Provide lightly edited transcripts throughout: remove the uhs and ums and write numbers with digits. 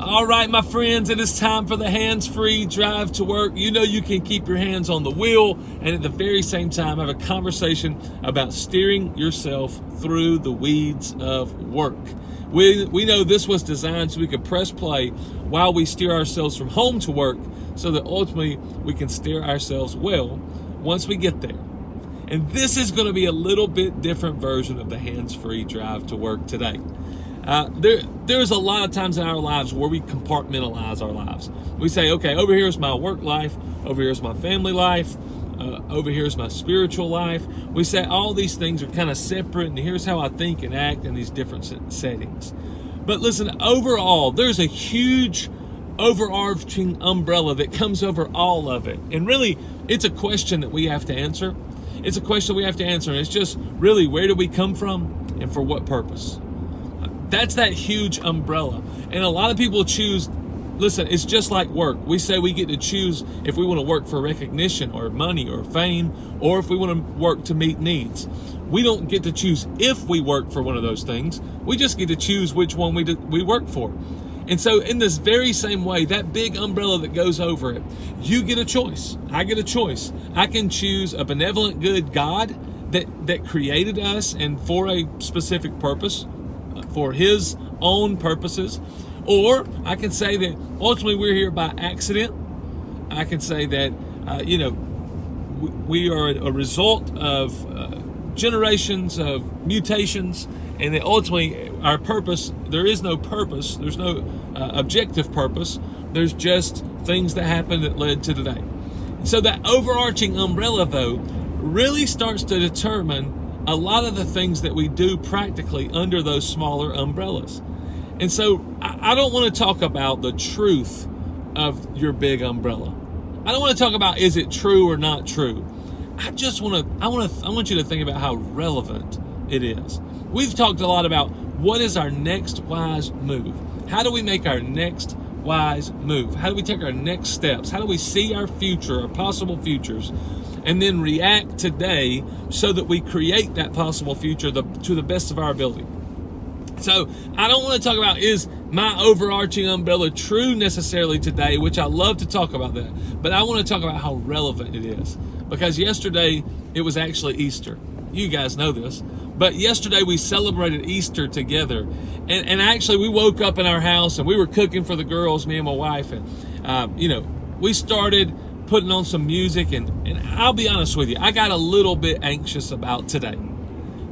All right, my friends, it is time for the hands-free drive to work. You know you can keep your hands on the wheel and at the very same time have a conversation about steering yourself through the weeds of work. We know this was designed so we could press play while we steer ourselves from home to work so that ultimately we can steer ourselves well once we get there. And this is going to be a little bit different version of the hands-free drive to work today. There's a lot of times in our lives where we compartmentalize our lives. We say, okay, over here is my work life, over here is my family life, over here is my spiritual life. We say all these things are kind of separate, and here's how I think and act in these different settings. But listen, overall, there's a huge overarching umbrella that comes over all of it. And really, it's a question that we have to answer. It's a question we have to answer, and it's just really, where do we come from and for what purpose? That's that huge umbrella. And a lot of people choose, listen, it's just like work. We say we get to choose if we want to work for recognition or money or fame, or if we want to work to meet needs. We don't get to choose if we work for one of those things. We just get to choose which one we work for. And so in this very same way, that big umbrella that goes over it, you get a choice. I get a choice. I can choose a benevolent, good God that created us and for a specific purpose, for his own purposes. Or I can say that ultimately we're here by accident. I can say that, we are a result of generations of mutations, and that ultimately our purpose, there is no purpose, there's no objective purpose, there's just things that happened that led to today. So that overarching umbrella, though, really starts to determine a lot of the things that we do practically under those smaller umbrellas. And so I don't want to talk about the truth of your big umbrella. I don't want to talk about is it true or not true. I want you to think about how relevant it is. We've talked a lot about what is our next wise move. How do we make our next wise move? How do we take our next steps? How do we see our future, our possible futures, and then react today so that we create that possible future to the best of our ability? So I don't want to talk about is my overarching umbrella true necessarily today, which I love to talk about that, but I want to talk about how relevant it is. Because yesterday it was actually Easter. You guys know this. But yesterday we celebrated Easter together. And actually we woke up in our house and we were cooking for the girls, me and my wife. And, we started putting on some music. And I'll be honest with you, I got a little bit anxious about today.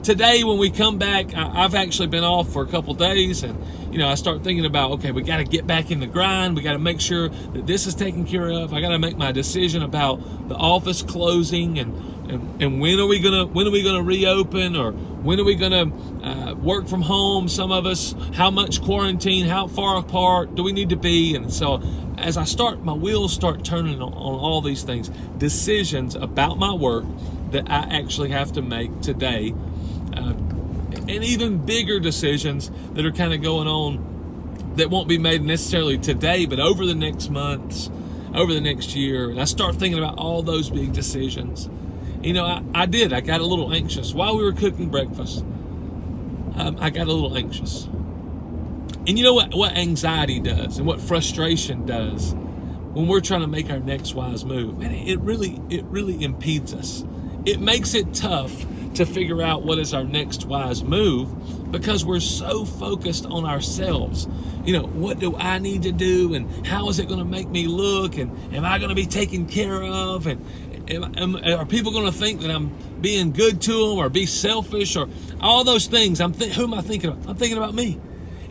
Today, when we come back, I've actually been off for a couple days. And, I start thinking about, okay, we got to get back in the grind. We got to make sure that this is taken care of. I got to make my decision about the office closing and when are we gonna reopen, or when are we gonna work from home? Some of us, how much quarantine, how far apart do we need to be? And so as my wheels start turning on all these things, decisions about my work that I actually have to make today, and even bigger decisions that are kind of going on that won't be made necessarily today, but over the next months, over the next year. And I start thinking about all those big decisions. I got a little anxious while we were cooking breakfast. I got a little anxious. And you know what anxiety does and what frustration does when we're trying to make our next wise move? Man, it really impedes us. It makes it tough to figure out what is our next wise move because we're so focused on ourselves. What do I need to do, and how is it going to make me look, and am I going to be taken care of, and are people going to think that I'm being good to them or be selfish or all those things? Who am I thinking about? I'm thinking about me.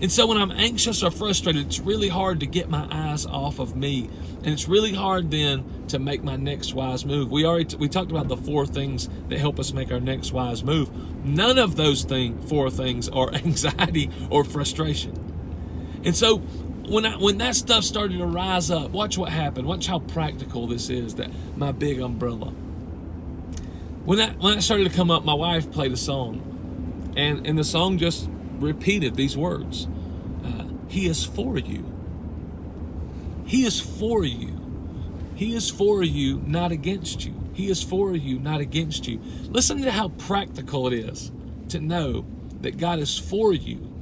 And so when I'm anxious or frustrated, it's really hard to get my eyes off of me. And it's really hard then to make my next wise move. We talked about the 4 things that help us make our next wise move. None of those 4 things are anxiety or frustration. And so when that stuff started to rise up, watch what happened. Watch how practical this is, that my big umbrella. When that started to come up, my wife played a song. And the song just repeated these words. He is for you. He is for you. He is for you, not against you. He is for you, not against you. Listen to how practical it is to know that God is for you,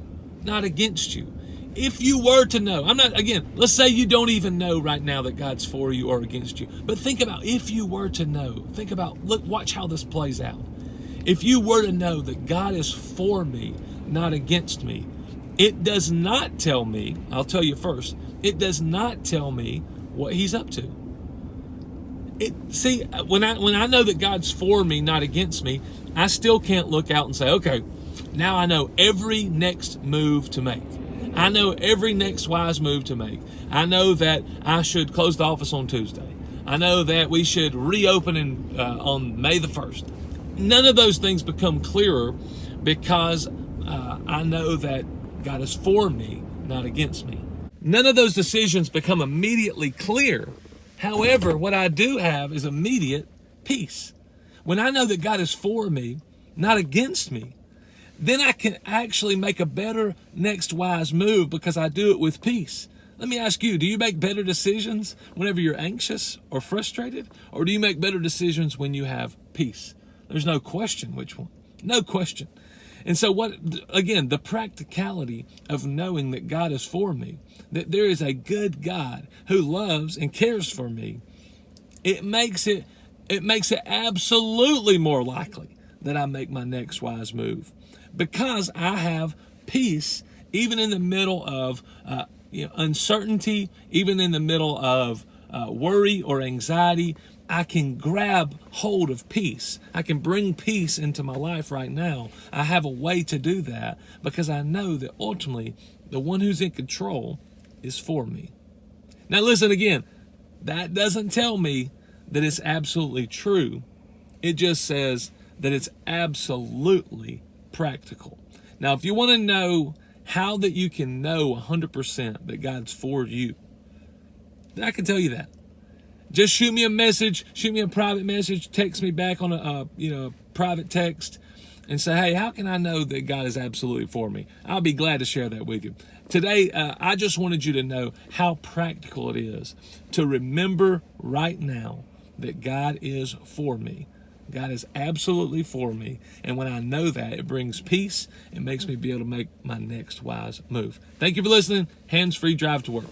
not against you. If you were to know, let's say you don't even know right now that God's for you or against you. But think about if you were to know. Watch how this plays out. If you were to know that God is for me, not against me, it does not tell me, I'll tell you first, it does not tell me what he's up to. When I know that God's for me, not against me, I still can't look out and say, okay, now I know every next move to make. I know every next wise move to make. I know that I should close the office on Tuesday. I know that we should reopen on May the 1st. None of those things become clearer because I know that God is for me, not against me. None of those decisions become immediately clear. However, what I do have is immediate peace. When I know that God is for me, not against me, then I can actually make a better next wise move because I do it with peace. Let me ask you, do you make better decisions whenever you're anxious or frustrated? Or do you make better decisions when you have peace? There's no question which one. No question. And so the practicality of knowing that God is for me, that there is a good God who loves and cares for me, it makes it absolutely more likely that I make my next wise move. Because I have peace, even in the middle of uncertainty, even in the middle of worry or anxiety, I can grab hold of peace. I can bring peace into my life right now. I have a way to do that because I know that ultimately the one who's in control is for me. Now listen again, that doesn't tell me that it's absolutely true. It just says that it's absolutely practical. Now, if you want to know how that you can know 100% that God's for you, then I can tell you that. Just shoot me a message, shoot me a private message, text me back on a private text and say, hey, how can I know that God is absolutely for me? I'll be glad to share that with you. Today, I just wanted you to know how practical it is to remember right now that God is for me. God is absolutely for me. And when I know that, it brings peace. It makes me be able to make my next wise move. Thank you for listening. Hands-free drive to work.